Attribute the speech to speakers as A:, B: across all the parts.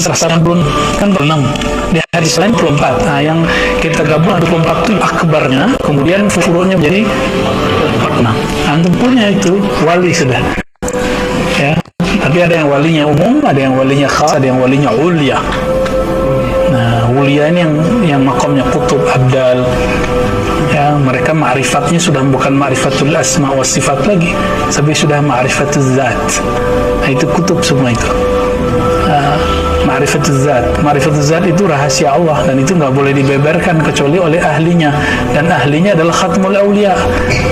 A: Perasaan belum kan 26. Di hadis lain 24. Nah, yang kita gabung 24 itu akbarnya, kemudian furu'nya menjadi 46. Antum punya itu wali sudah. Ya. Tapi ada yang walinya umum, ada yang walinya khas, ada yang walinya ulia. Nah, ulia ini yang makomnya kutub abdal. Ya, mereka ma'rifatnya sudah bukan ma'rifatul asma wa sifat lagi, tapi sudah ma'rifatul zat. Nah, itu kutub semua itu. Ma'rifatul zat. Ma'rifatul zat itu rahasia Allah, dan itu nggak boleh dibeberkan kecuali oleh ahlinya, dan ahlinya adalah khatmul awliya.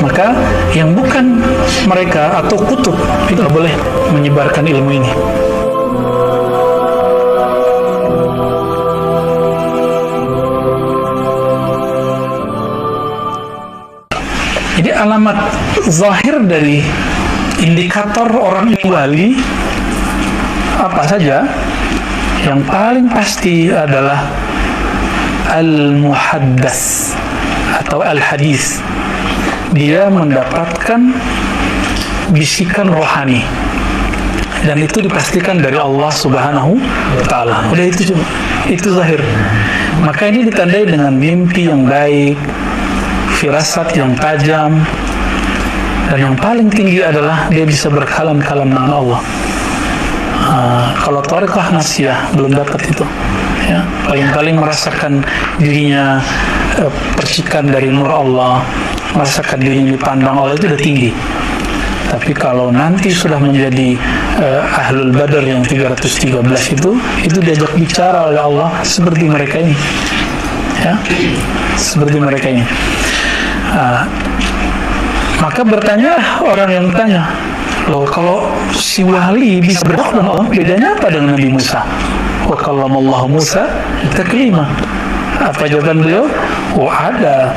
A: Maka yang bukan mereka atau kutub itu nggak boleh menyebarkan ilmu ini. Jadi alamat zahir dari indikator orang ini wali apa saja? Yang paling pasti adalah al-muhaddas atau al-hadis. Dia mendapatkan bisikan rohani, dan itu dipastikan dari Allah Subhanahu wa Ta'ala. Udah itu zahir. Maka ini ditandai dengan mimpi yang baik, firasat yang tajam, dan yang paling tinggi adalah dia bisa berkalam-kalam dengan Allah. Kalau thariqah nasiyah belum dapat itu, ya, paling-paling merasakan dirinya percikan dari nur Allah, merasakan dirinya dipandang Allah, itu udah tinggi. Tapi kalau nanti sudah menjadi ahlul badar yang 313 itu diajak bicara oleh Allah seperti mereka ini, ya, seperti mereka ini. Maka bertanya orang yang tanya, loh, kalau si wali bisa berdoa dengan Allah, bedanya apa dengan Nabi Musa? Wa kallamallahu Musa taklima. Apa jawaban beliau? Oh, ada.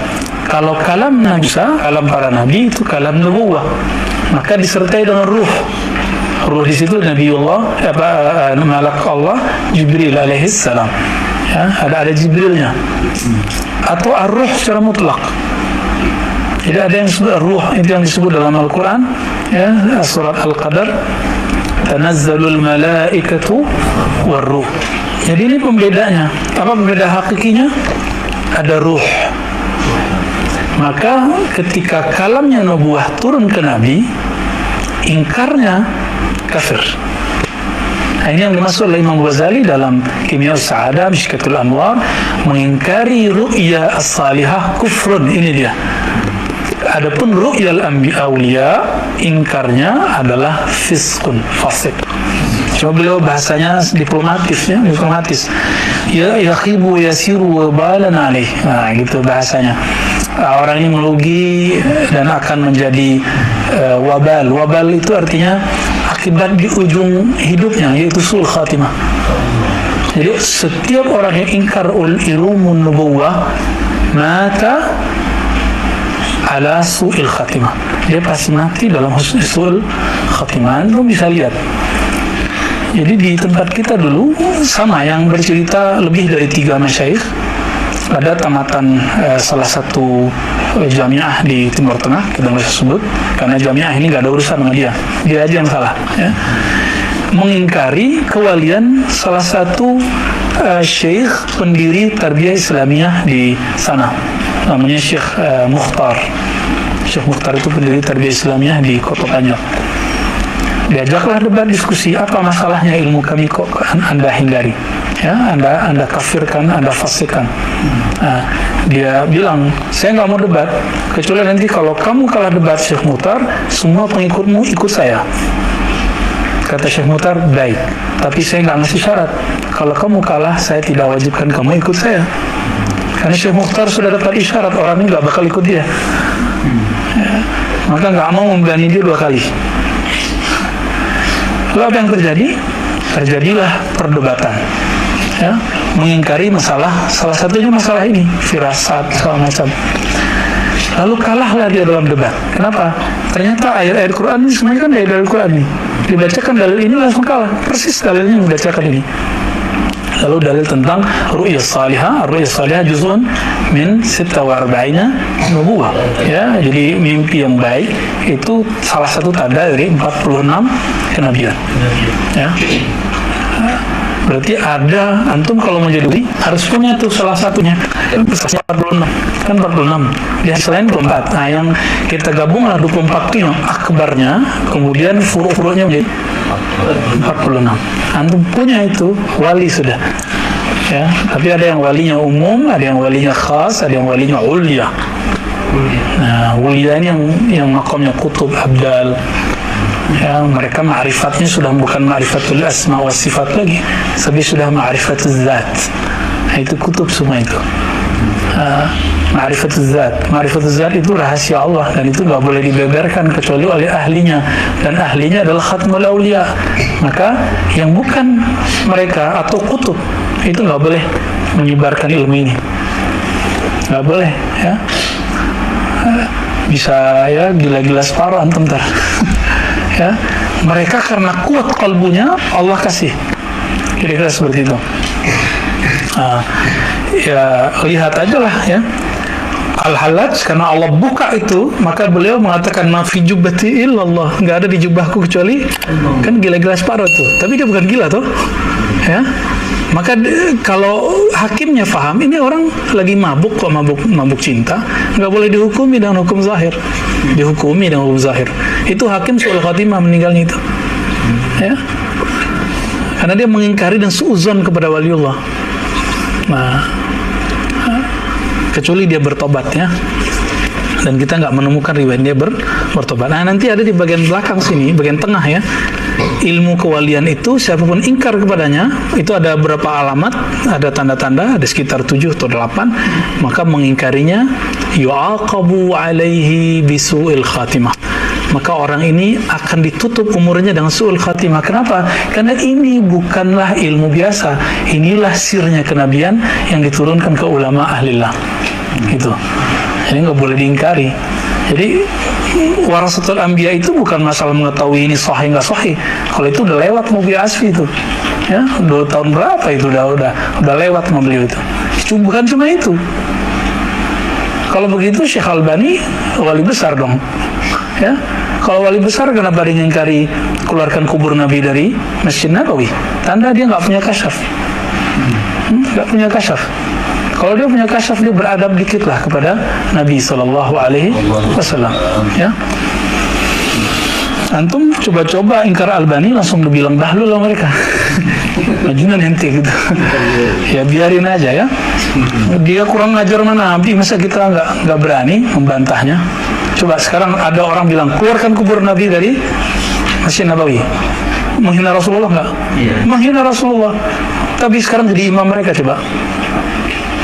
A: Kalau kalam Nabi Musa, kalam para nabi itu kalam nubuwah, maka disertai dengan ruh. Ruh di situ Nabiullah, malak Allah Jibril alaihi salam. Ya, ada Jibrilnya. Atau ar-ruh secara mutlak. Jadi ada yang disebut ruh, itu yang disebut dalam Al-Quran, ya, surat Al-Qadar, tanazzalul malaikatu warruh. Jadi ini pembedanya. Apa pembeda hakikinya? Ada ruh. Maka ketika kalamnya nubuah turun ke Nabi, ingkarnya kafir. Nah, ini yang dimaksud oleh Imam Ghazali dalam Kimya'us Sa'adah, Mishkatul Anwar, mengingkari ru'ya as-salihah kufrun. Ini dia. Adapun ru'yal awliya, ingkarnya adalah fiskun, fasik. Cuma beliau bahasanya diplomatis, ya, diplomatis. Ya yakhibu yasiru wa balan alaih. Nah, gitu bahasanya. Orang ini merugi dan akan menjadi wabal. Wabal itu artinya akibat di ujung hidupnya, yaitu sul khatimah. Jadi setiap orang yang ingkar ilmun nubuwah mata ala su'il khatimah, dia pasti mati dalam husnul khatimah. Lu bisa lihat. Jadi di tempat kita dulu sama yang bercerita lebih dari 3 masyayikh pada tamatan salah satu jamiah di Timur Tengah, kita nggak usah sebut karena jamiah ini nggak ada urusan sama dia aja yang salah, ya. Mengingkari kewalian salah satu syekh pendiri tarbiyah Islamiyah di sana, namanya Syekh Mukhtar. Syekh Mukhtar itu pendiri tarbiyah Islamiyah di Kota Tanjung. Diajaklah debat diskusi, apa masalahnya ilmu kami kok Anda hindari, ya, Anda kafirkan, Anda fasikkan. Nah, dia bilang, saya nggak mau debat kecuali nanti kalau kamu kalah debat Syekh Mukhtar, semua pengikutmu ikut saya. Kata Syekh Mukhtar, baik, tapi saya nggak ngasih syarat. Kalau kamu kalah, saya tidak wajibkan kamu ikut saya. Karena Syekh Mukhtar sudah dapat isyarat orang ini nggak bakal ikut dia, ya, maka nggak mau memberani dia 2 kali. Lalu apa yang terjadi? Terjadilah perdebatan, ya, mengingkari masalah, salah satunya masalah ini, firasat, segala macam. Lalu kalahlah dia dalam debat. Kenapa? Ternyata ayat-ayat Quran ini semuanya kan dari Al-Quran ini. Dibacakan dalil ini langsung kalah. Persis dalilnya yang dibacakan ini. Lalu dalil tentang ru'ya salihah. Ru'ya salihah juz'un min 46 nubuwah. Ya, jadi mimpi yang baik itu salah satu tanda dari 46 kenabian. Ya. Berarti ada, antum kalau mau jadi wali harus punya tuh salah satunya. 46 kan 46. Di hadis lain 24. Nah, yang kita gabung lah 24 itu yang akbarnya, kemudian furu-furunya menjadi 46. Antum punya itu wali sudah. Ya, tapi ada yang walinya umum, ada yang walinya khas, ada yang walinya ulia. Nah, ulia ini yang makamnya kutub abdal. Ya, mereka ma'rifatnya sudah bukan ma'rifatul asma wa sifat lagi, tapi sudah ma'rifatul zat. Nah, itu kutub semua itu. Ma'rifatul zat. Ma'rifatul zat itu rahasia Allah dan itu nggak boleh dibeberkan kecuali oleh ahlinya, dan ahlinya adalah khatmul aulia. Maka yang bukan mereka atau kutub itu nggak boleh menyebarkan ilmu ini, nggak boleh ya. Bisa ya gila-gila separuh antum ntar. Ya, mereka karena kuat kalbunya Allah kasih, kira-kira seperti itu. Ya lihat aja lah ya, Al-Hallaj karena Allah buka itu, maka beliau mengatakan ma fi jubbati illallah, nggak ada di jubahku kecuali, kan gila-gila separuh tuh, tapi dia bukan gila tuh ya. Maka kalau hakimnya paham ini orang lagi mabuk kok, mabuk cinta, nggak boleh dihukumi dengan hukum zahir, dihukumi dengan hukum zahir. Itu hakim su'ul khatimah meninggalnya itu, ya, karena dia mengingkari dan suuzon kepada waliullah. Nah, kecuali dia bertobat ya, dan kita nggak menemukan riwayat dia bertobat. Nah, nanti ada di bagian belakang sini, bagian tengah ya. Ilmu kewalian itu siapapun ingkar kepadanya, itu ada berapa alamat, ada tanda-tanda, ada sekitar 7 atau 8, maka mengingkarinya yu'aqabu alaihi bisu'il khatimah. Maka orang ini akan ditutup umurnya dengan su'ul khatimah. Kenapa? Karena ini bukanlah ilmu biasa, inilah sirnya kenabian yang diturunkan ke ulama ahlillah. Gitu. Jadi nggak boleh diingkari. Jadi warasatul anbiya itu bukan masalah mengetahui ini sahih nggak sahih. Kalau itu udah lewat mobil asfi itu, ya 2 tahun berapa itu udah lewat mobil itu. Bukan cuma itu. Kalau begitu Syekh Albani wali besar dong, ya. Kalau wali besar kenapa dia mengingkari keluarkan kubur Nabi dari Masjid Nabawi? Tanda dia nggak punya kasyaf, nggak punya kasyaf. Kalau dia punya kasyaf, dia beradab dikit lah kepada Nabi SAW. Ya. Antum coba-coba ingkar Albani, langsung dibilang dahlu lah mereka. Majunan ente gitu. Ya biarin aja ya. Dia kurang ngajar mana Nabi, masa kita nggak berani membantahnya? Coba sekarang ada orang bilang keluarkan kubur Nabi dari Masjid Nabawi. Menghina Rasulullah nggak? Menghina Rasulullah. Tapi sekarang jadi imam mereka, coba.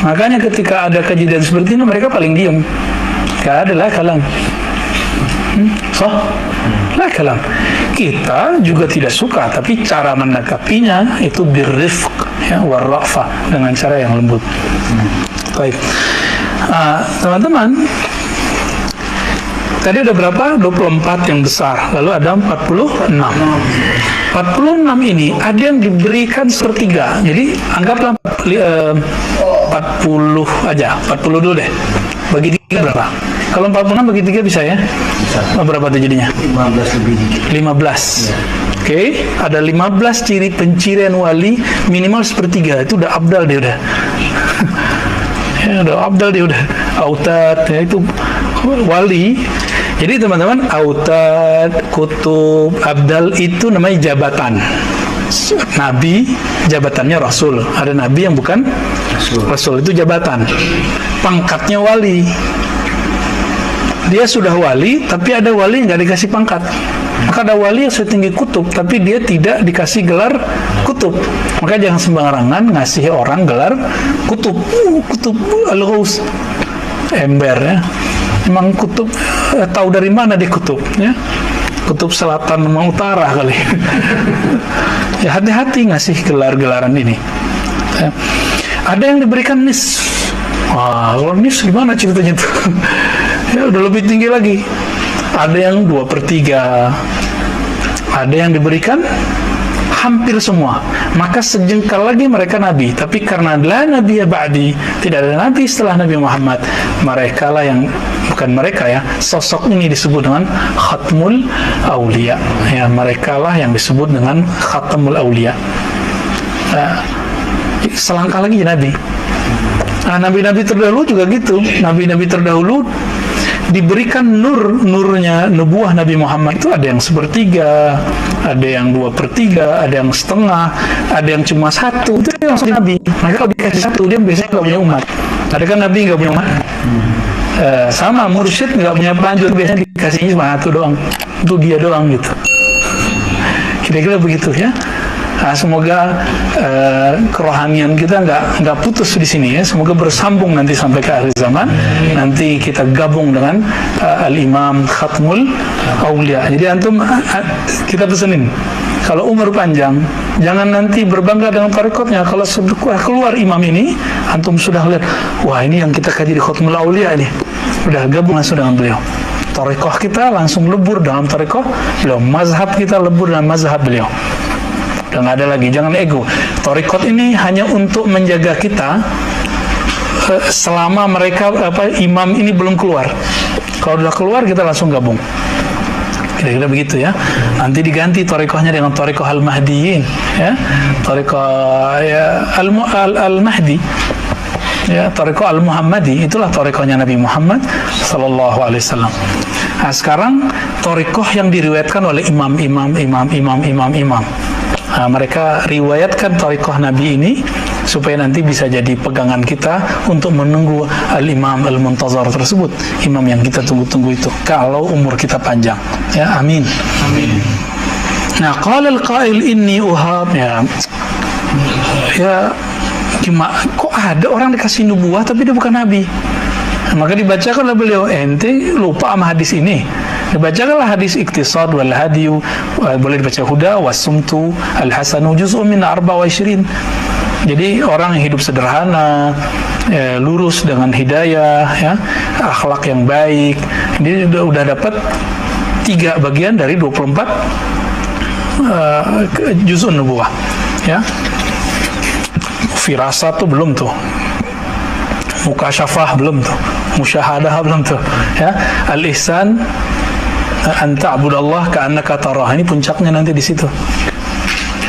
A: Makanya ketika ada kejadian seperti ini, mereka paling diam. Gak ada lah kalam. Lah kalam. Kita juga tidak suka, tapi cara menanggapinya itu birrifq, ya, warrafah, dengan cara yang lembut. Baik. Teman-teman, tadi ada berapa? 24 yang besar, lalu ada 46. 46 ini ada yang diberikan sepertiga. Jadi anggaplah 40 aja, 40 dulu deh. Bagi 3 berapa? Kalau 46 bagi 3 bisa ya? Bisa. Berapa tuh jadinya?
B: 15 lebih dikit.
A: 15. Oke, ada 15 ciri pencirian wali, minimal sepertiga. Itu udah abdal dia udah. Ya, udah abdal dia udah. Autad, ya, itu wali. Jadi teman-teman, autad, kutub, abdal itu namanya jabatan. Nabi jabatannya Rasul, ada Nabi yang bukan Rasul itu jabatan. Pangkatnya wali. Dia sudah wali, tapi ada wali yang nggak dikasih pangkat. Maka ada wali yang setinggi kutub, tapi dia tidak dikasih gelar kutub. Maka jangan sembarangan ngasih orang gelar kutub. Kutub al-Ghaus, ember ya. Emang kutub tahu dari mana dia kutub ya? Kutub selatan sama utara kali. Ya hati-hati ngasih gelar-gelaran ini. Ya. Ada yang diberikan nis. Wah, kalau nis gimana ceritanya tuh? Ya udah lebih tinggi lagi. Ada yang 2/3. Ada yang diberikan hampir semua. Maka sejengkal lagi mereka nabi. Tapi karena la nabiya ba'di, tidak ada nabi setelah Nabi Muhammad, mereka lah yang, bukan mereka ya, sosok ini disebut dengan khatmul aulia. Ya, mereka lah yang disebut dengan khatmul aulia. Nah, selangkah lagi Nabi. Nah, nabi-nabi terdahulu juga gitu. Nabi-nabi terdahulu diberikan nurnya nubuah Nabi Muhammad itu ada yang sepertiga, ada yang 2/3, ada yang setengah, ada yang cuma 1. Itu yang langsung Nabi. Maka kalau dikasih 1 dia biasanya nggak punya umat. Ada kan Nabi nggak punya umat. Sama mursyid nggak punya pelanjut, biasanya dikasihnya cuma 1 doang. Itu dia doang gitu. Kira-kira begitu ya. Nah, semoga kerohanian kita nggak putus di sini ya. Semoga bersambung nanti sampai ke akhir zaman. Nanti kita gabung dengan Al-Imam Khatmul Aulia. Jadi antum kita pesenin, kalau umur panjang, jangan nanti berbangga dengan tarekatnya. Kalau keluar imam ini, antum sudah lihat, wah ini yang kita kaji di Khatmul Aulia ini. Udah gabung langsung dengan beliau. Tarekat kita langsung lebur dalam tarekat beliau. Mazhab kita lebur dalam mazhab beliau. Dan ada lagi, jangan ego. Tarekat ini hanya untuk menjaga kita selama mereka imam ini belum keluar. Kalau sudah keluar kita langsung gabung. Kira-kira begitu ya. Nanti diganti tarekahnya dengan tarekah al-Mahdiyin ya. Tarekah ya, al-Mahdi. Ya, tarekah al-Muhammadi, itulah tarekahnya Nabi Muhammad sallallahu alaihi wasallam. Nah, sekarang tarekah yang diriwayatkan oleh imam. Nah, mereka riwayatkan tarekah Nabi ini supaya nanti bisa jadi pegangan kita untuk menunggu al-Imam al-Muntazar tersebut, imam yang kita tunggu-tunggu itu, kalau umur kita panjang ya. Amin. Amin. Nah, qala al-qail inni uhab ya gimana kok ada orang dikasih nubuah tapi dia bukan nabi. Nah, maka dibacakan oleh beliau, ente lupa sama hadis ini. Dibacakanlah hadis iktisad wal hadiyu, boleh dibaca huda wasumtu al-hasanu juz'un min 24. Jadi orang yang hidup sederhana, lurus dengan hidayah ya, akhlak yang baik, dia udah dapat 3 bagian dari 24 juz'un nubuwah ya. Firasat tuh belum tuh, mukasyafah belum tuh, musyahadah belum tuh ya. Al-ihsan an ta'budallah ka'annaka tarah, ini puncaknya nanti di situ.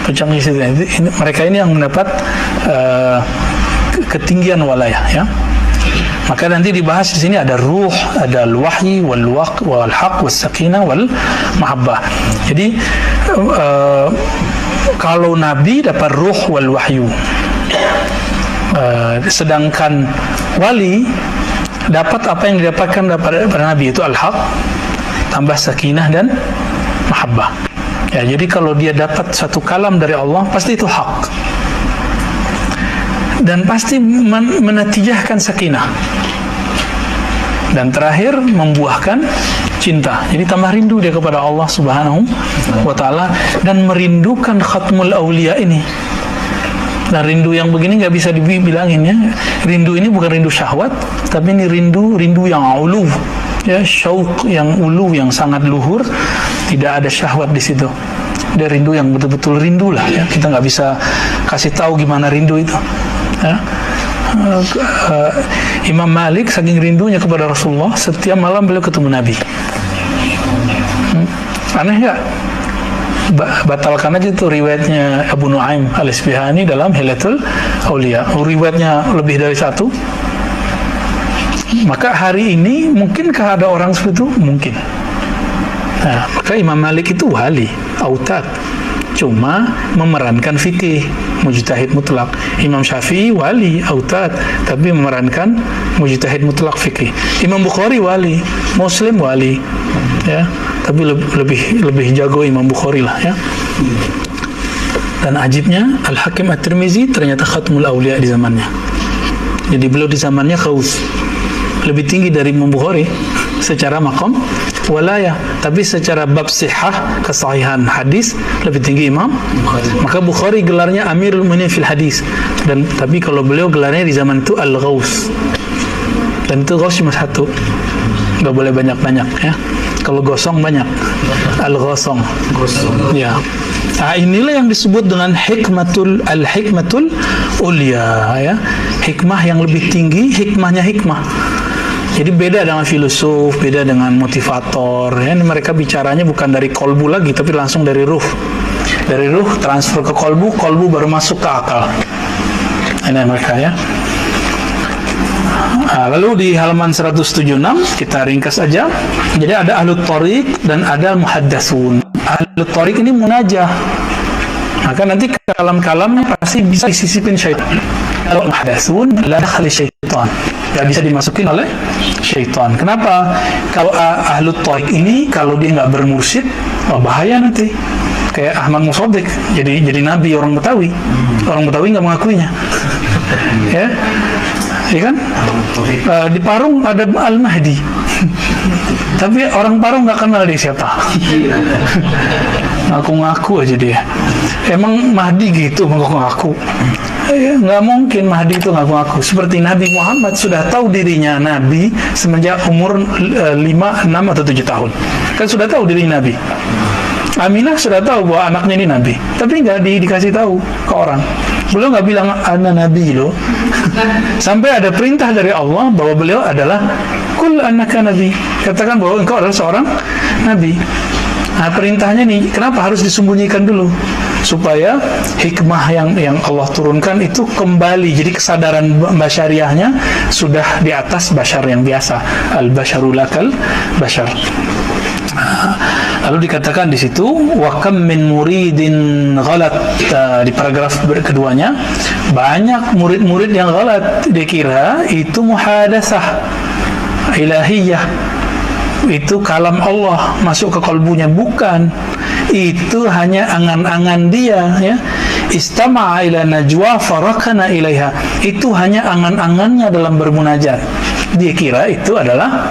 A: Puncaknya di situ. Mereka ini yang mendapat ketinggian walayah ya. Maka nanti dibahas di sini ada ruh, ada al-wahyi wal haq was sakinah wal mahabbah. Jadi kalau nabi dapat ruh wal wahyu, sedangkan wali dapat apa yang didapatkan daripada nabi, itu al-haq tambah sakinah dan mahabbah ya. Jadi kalau dia dapat satu kalam dari Allah, pasti itu hak dan pasti menatijahkan sakinah, dan terakhir membuahkan cinta. Jadi tambah rindu dia kepada Allah Subhanahu wa ta'ala dan merindukan Khatmul Aulia ini. Nah, rindu yang begini nggak bisa dibilangin ya. Rindu ini bukan rindu syahwat, tapi ini rindu yang ulu ya, syauq yang ulu, yang sangat luhur, tidak ada syahwat di situ. Dia rindu yang betul-betul rindu lah ya. Kita nggak bisa kasih tahu gimana rindu itu ya. Imam Malik saking rindunya kepada Rasulullah, setiap malam beliau ketemu Nabi. Aneh nggak? Batalkan aja tuh riwayatnya Abu Nuaim al-Isbihani dalam Hilatul Aulia. Riwayatnya lebih dari 1. Maka hari ini mungkinkah ada orang seperti itu? Mungkin. Nah, maka Imam Malik itu wali, autad, cuma memerankan fikih, mujtahid mutlak. Imam Syafi'i wali, autad, tapi memerankan mujtahid mutlak fikih. Imam Bukhari wali, Muslim wali, ya, tapi lebih jago Imam Bukhari lah ya. Dan ajibnya Al-Hakim At-Tirmizi ternyata Khatmul Aulia di zamannya. Jadi beliau di zamannya khaus, lebih tinggi dari Imam Bukhari secara maqam walayah, tapi secara bab sihah, kesahihan hadis lebih tinggi Imam Bukhari. Maka Bukhari gelarnya Amirul Mu'minin fil hadis, dan tapi kalau beliau gelarnya di zaman itu Al-Ghaus, dan itu Ghaus cuma 1, nggak boleh banyak-banyak ya. Kalau gosong banyak, Al-Ghasong ya. Nah, inilah yang disebut dengan al-hikmatul ulia ya. Hikmah yang lebih tinggi, hikmahnya hikmah. Jadi beda dengan filosof, beda dengan motivator ya. Ini mereka bicaranya bukan dari kolbu lagi, tapi langsung dari ruh. Dari ruh transfer ke kolbu, kolbu baru masuk ke akal. Ini mereka ya. Lalu di halaman 176 kita ringkas aja. Jadi ada ahlut thariq dan ada muhaddatsun. Ahlut thariq ini munajah. Maka nanti kalam-kalamnya pasti bisa disisipin syaitan. Kalau muhaddatsun la dakhli syaitan. Tidak bisa dimasukin oleh syaitan. Kenapa? Kalau ahlut thariq ini kalau dia nggak bermursyid, bahaya nanti. Kayak Ahmad Musaddiq jadi nabi orang Betawi. Orang Betawi nggak mengakuinya. Ya. Ya kan? Di Parung ada Al-Mahdi. Tapi orang Parung nggak kenal dia siapa. Ngaku-ngaku aja dia. Emang Mahdi gitu ngaku-ngaku? Ya, nggak mungkin Mahdi itu ngaku-ngaku. Seperti Nabi Muhammad sudah tahu dirinya Nabi semenjak umur 5, 6, atau 7 tahun. Kan sudah tahu dirinya Nabi. Aminah sudah tahu bahwa anaknya ini Nabi. Tapi nggak dikasih tahu ke orang. Beliau nggak bilang ana Nabi loh. Sampai ada perintah dari Allah bahwa beliau adalah kul annaka Nabi. Katakan bahwa engkau adalah seorang Nabi. Nah perintahnya nih, kenapa harus disembunyikan dulu? Supaya hikmah yang Allah turunkan itu kembali. Jadi kesadaran basyariahnya sudah di atas basyar yang biasa. Al-basyarul akal basyar. Lalu dikatakan di situ wa kam min muridin ghalat, di paragraf keduanya banyak murid-murid yang ghalat, dikira itu muhadatsah ilahiyah, itu kalam Allah masuk ke kalbunya. Bukan, itu hanya angan-angan dia ya. Istama'a ila najwa farakana ilaiha, itu hanya angan-angannya dalam bermunajat. Dia kira itu adalah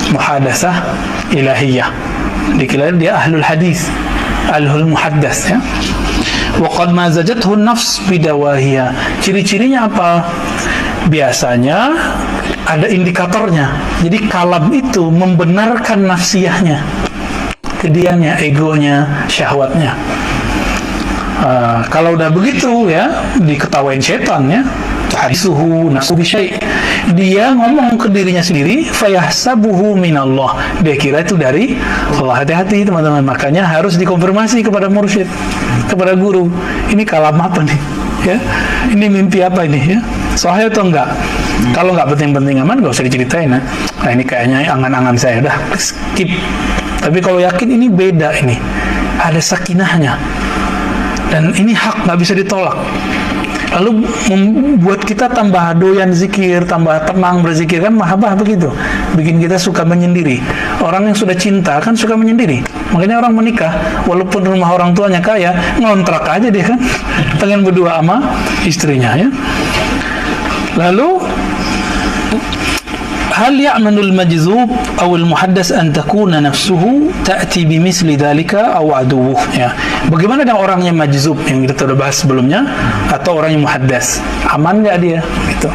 A: muhadatsah ilahiyah. Dikira dia ahlul hadis, ahlul muhaddas ya. Wa qad mazajathu an-nafs bidawahiya. Ciri-cirinya apa? Biasanya ada indikatornya. Jadi kalam itu membenarkan nafsiyahnya, kediannya, egonya, syahwatnya. Kalau udah begitu ya, diketawain setan ya. Hadisuhu nafsu bisyai, dia ngomong ke dirinya sendiri, fayahsabuhu minallah, dia kira itu dari Allah. Hati-hati teman-teman, makanya harus dikonfirmasi kepada mursyid, kepada guru. Ini kalam apa nih ya, ini mimpi apa ini ya, sahih atau enggak? Kalau enggak penting-penting aman, gak usah diceritain. Nah ini kayaknya angan-angan saya, udah skip. Tapi kalau yakin ini beda, ini ada sakinahnya dan ini hak, nggak bisa ditolak. Lalu membuat kita tambah doyan zikir, tambah tenang berzikir, kan mahabbah begitu. Bikin kita suka menyendiri. Orang yang sudah cinta kan suka menyendiri. Makanya orang menikah, walaupun rumah orang tuanya kaya, ngontrak aja dia kan. Pengen berdua sama istrinya ya. Lalu hal ya'manul majzub awal muhaddas an takuna nafsuhu ta'ti bimisli dhalika aw aduwuh ya. Bagaimana dengan orang yang majzub yang kita sudah bahas sebelumnya, atau orang yang muhaddas, aman enggak dia gitu?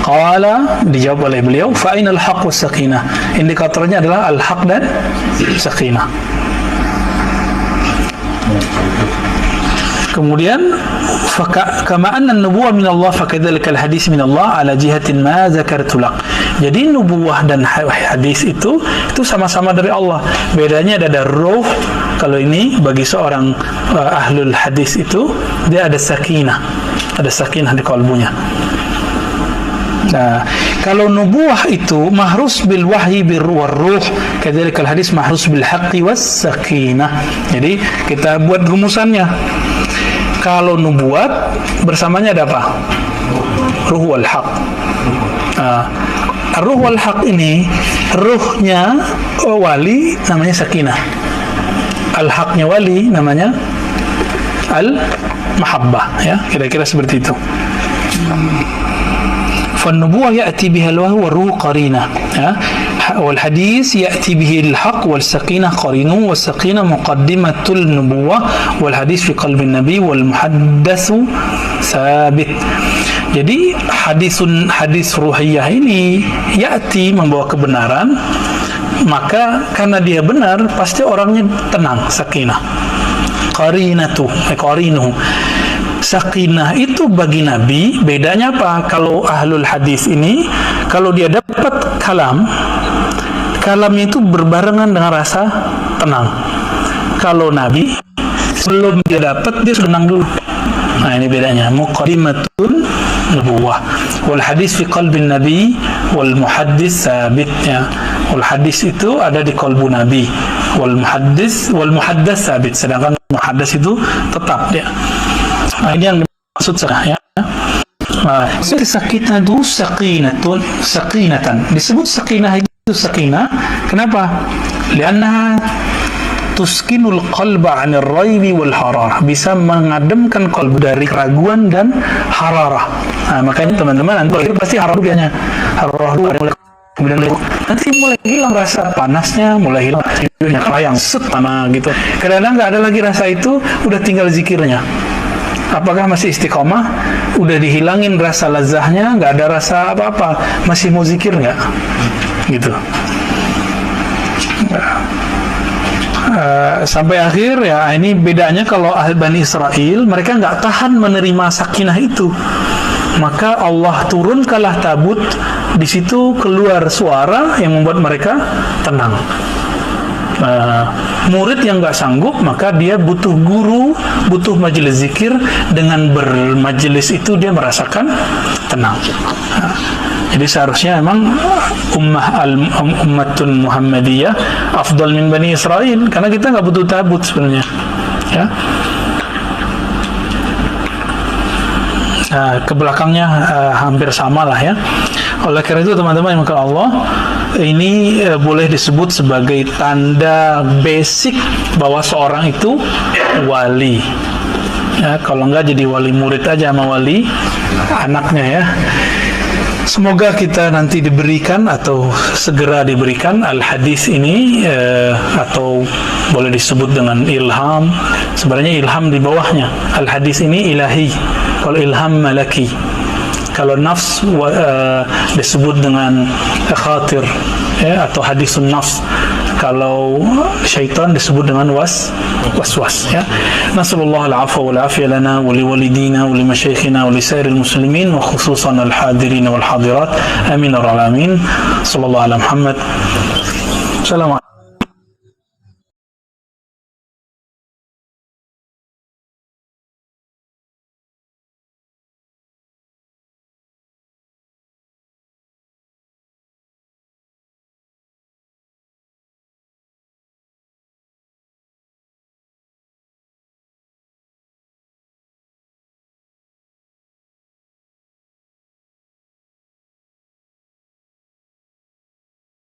A: Qala, dijawab oleh beliau, fa ainal haqq was sakinah. Indikatornya adalah al-haq dan sakinah. Kemudian kama anna an-nubuwah min Allah fakadzalika al-hadis min Allah ala jihatin ma zakartu lak. Jadi nubuwah dan hadis itu sama-sama dari Allah. Bedanya ada ruh. Kalau ini bagi seorang ahlul hadis itu dia ada sakinah. Ada sakinah di kalbunya. Nah, kalau nubuwah itu mahrus bil wahyi bir ruh, kadzalika al-hadis mahrus bil haqqi was sakinah. Jadi kita buat rumusannya. Kalau nubuat bersamanya ada apa? Ruh wal haq. Ruh wal haq ini, ruhnya wali namanya sakinah, al-haqnya wali namanya al-mahabbah ya, kira-kira seperti itu. فالنبوة يأتي بها الوحي والروح قرينة والحديث يأتي به الحق والسكينة قرينه والسكينة مقدمة النبوة والحديث في قلب النبي والمحدث ثابت. Jadi hadis ruhiyah ini ya'ti membawa kebenaran, maka karena dia benar pasti orangnya tenang, sakinah. Qarinuhu. Sakinah itu bagi Nabi bedanya apa? Kalau ahlul hadis ini, kalau dia dapat kalamnya itu berbarengan dengan rasa tenang. Kalau Nabi Sebelum dia dapat, dia sudah menang dulu. Nah, ini bedanya. Muqaddimatun nubuwah. Wal hadis fi qalbin nabi wal muhaddis sabit, ya. Wal hadis itu ada di qalbu nabi, wal muhaddas sabit, sedangkan muhaddas itu tetap dia. Nah, ini yang dimaksud saya, ya. Sakinah itu sakinatan. Disebut sakinah itu sakinah. Kenapa? Lianna tuskinul qalba 'anil raibi wal hararah, bisa mengademkan kalbu dari keraguan dan hararah. Nah, makanya teman-teman nanti pasti hararah dulu, kemudian nanti mulai hilang rasa panasnya, mulai hilang tidurnya kelayang set mana gitu. Kadang-kadang nggak ada lagi rasa itu, udah tinggal zikirnya. Apakah masih istiqomah? Udah dihilangin rasa lazahnya, nggak ada rasa apa-apa, masih mau zikir nggak? Gitu. Sampai akhir, ya. Ini bedanya kalau Bani Israel, mereka nggak tahan menerima sakinah itu, maka Allah turunkanlah tabut. Di situ keluar suara yang membuat mereka tenang. Murid yang nggak sanggup, maka dia butuh guru, butuh majelis zikir. Dengan bermajelis itu dia merasakan tenang. Jadi seharusnya memang ummatun Muhammadiyah afdal min Bani Israel, karena kita nggak butuh tabut sebenarnya, ya. Ke belakangnya hampir sama lah, ya. Oleh karena itu teman-teman yang dimuliakan Allah, ini boleh disebut sebagai tanda basic bahwa seorang itu wali. Ya, kalau enggak jadi wali murid aja sama wali anaknya, ya. Semoga kita nanti diberikan atau segera diberikan al-hadis ini, atau boleh disebut dengan ilham. Sebenarnya ilham di bawahnya. Al-hadis ini ilahi, kalau ilham malaki. Kalau nafs disebut dengan khatir, ya, atau hadisun nafs. Kalau syaitan disebut dengan waswas, ya. Nasallallahu al-afwa wal afiyah lana wa li walidina wa li masyayikhina wa li sairil muslimin wa khususan al-hadirin wal hadirat. Amin ya rabbal alamin. Sallallahu ala Muhammad. Assalamualaikum.